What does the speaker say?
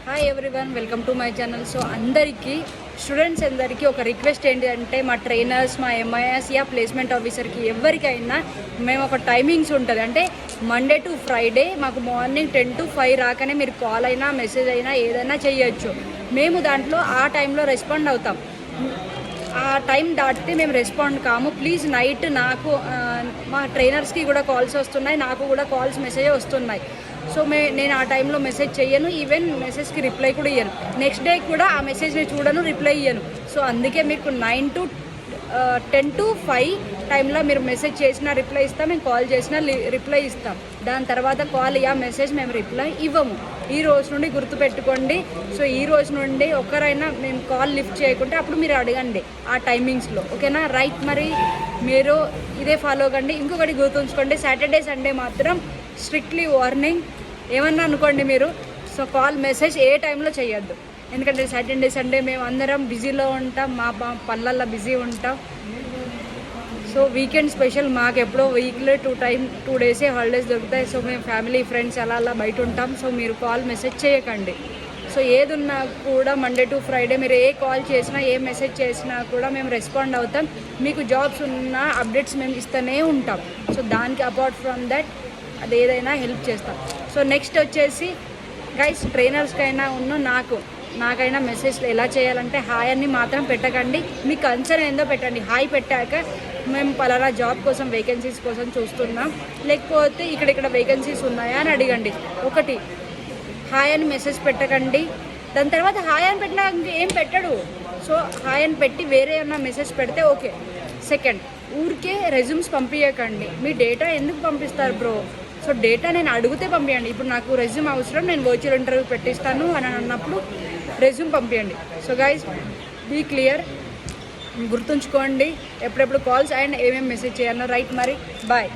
Hi everyone, welcome to my channel. So అందరికీ students అందరికీ ఒక రిక్వెస్ట్ ఏంటి అంటే, మా ట్రైనర్స్, మా ఎంఐఎస్ యా ప్లేస్మెంట్ ఆఫీసర్కి ఎవరికైనా మేము ఒక టైమింగ్స్ ఉంటుంది. అంటే మండే టు ఫ్రైడే మాకు మార్నింగ్ 10 to 5 రాకనే మీరు కాల్ అయినా మెసేజ్ అయినా ఏదైనా చేయొచ్చు. మేము దాంట్లో ఆ టైంలో రెస్పాండ్ అవుతాం. ఆ టైం దాటితే మేము రెస్పాండ్ కాము. ప్లీజ్ నైట్ నాకు మా ట్రైనర్స్కి కూడా కాల్స్ వస్తున్నాయి, నాకు కూడా కాల్స్ మెసేజ్ వస్తున్నాయి. సో నేను ఆ టైంలో మెసేజ్ చేయను, ఈవెన్ మెసేజ్కి రిప్లై కూడా ఇయ్యను. నెక్స్ట్ డే కూడా ఆ మెసేజ్ని చూడను, రిప్లై ఇయ్యను. సో అందుకే మీకు 9 to 10 to 5 టైంలో మీరు మెసేజ్ చేసినా రిప్లై ఇస్తాం, మేము కాల్ చేసినా రిప్లై ఇస్తాం. దాని తర్వాత కాల్ యా మెసేజ్ మేము రిప్లై ఇవ్వము. ఈ రోజు నుండి గుర్తుపెట్టుకోండి. సో ఈ రోజు నుండి ఒకరైనా మేము కాల్ లిఫ్ట్ చేయకుంటే అప్పుడు మీరు అడగండి ఆ టైమింగ్స్లో, ఓకేనా? రైట్, మరి మీరు ఇదే ఫాలో కండి. ఇంకొకటి గుర్తుంచుకోండి, సాటర్డే సండే మాత్రం స్ట్రిక్ట్లీ వార్నింగ్. ఏమన్నా అనుకోండి మీరు, సో కాల్ మెసేజ్ ఏ టైంలో చేయొద్దు. ఎందుకంటే సాటర్డే సండే మేము అందరం బిజీలో ఉంటాం, మా పనులల్లో బిజీ ఉంటాం. సో వీకెండ్ స్పెషల్ మాకు ఎప్పుడో వీక్లో 2 డేసే హాలిడేస్ దొరుకుతాయి. సో మేము ఫ్యామిలీ ఫ్రెండ్స్ అలా బయట ఉంటాం. సో మీరు కాల్ మెసేజ్ చేయకండి. సో ఏది ఉన్నా కూడా మండే టు ఫ్రైడే మీరు ఏ కాల్ చేసినా ఏ మెసేజ్ చేసినా కూడా మేము రెస్పాండ్ అవుతాం. మీకు జాబ్స్ ఉన్న అప్డేట్స్ మేము ఇస్తూనే ఉంటాం. సో దానికి అపార్ట్ ఫ్రమ్ దట్ అది ఏదైనా హెల్ప్ చేస్తాం. సో నెక్స్ట్ వచ్చేసి గైస్, ట్రైనర్స్కైనా నాకైనా మెసేజ్లు ఎలా చేయాలంటే, హాయ్ అని మాత్రం పెట్టకండి. మీ కన్సర్న్ ఏందో పెట్టండి. హాయ్ పెట్టాక మేము పలానా జాబ్ కోసం వేకెన్సీస్ కోసం చూస్తున్నాం, లేకపోతే ఇక్కడ వేకెన్సీస్ ఉన్నాయా అని అడగండి. ఒకటి, హాయ్ అని మెసేజ్ పెట్టకండి. దాని తర్వాత హాయ్ అని పెట్టినా ఏం పెట్టడు. సో హాయ్ అని పెట్టి వేరే ఏమన్నా మెసేజ్ పెడితే ఓకే. సెకండ్, ఊరికే రెజ్యూమ్స్ పంపించకండి. మీ డేటా ఎందుకు పంపిస్తారు బ్రో? సో డేటా నేను అడిగితే పంపించండి. ఇప్పుడు నాకు రెజ్యూమ్ అవసరం, నేను వర్చువల్ ఇంటర్వ్యూ పెట్టిస్తాను అని అన్నప్పుడు రెజ్యూమ్ పంపించండి. సో గైస్, బీ క్లియర్, గుర్తుంచుకోండి ఎప్పుడెప్పుడు కాల్స్ అండ్ ఏమేమి మెసేజ్ చేయాలో. రైట్, మరి బాయ్.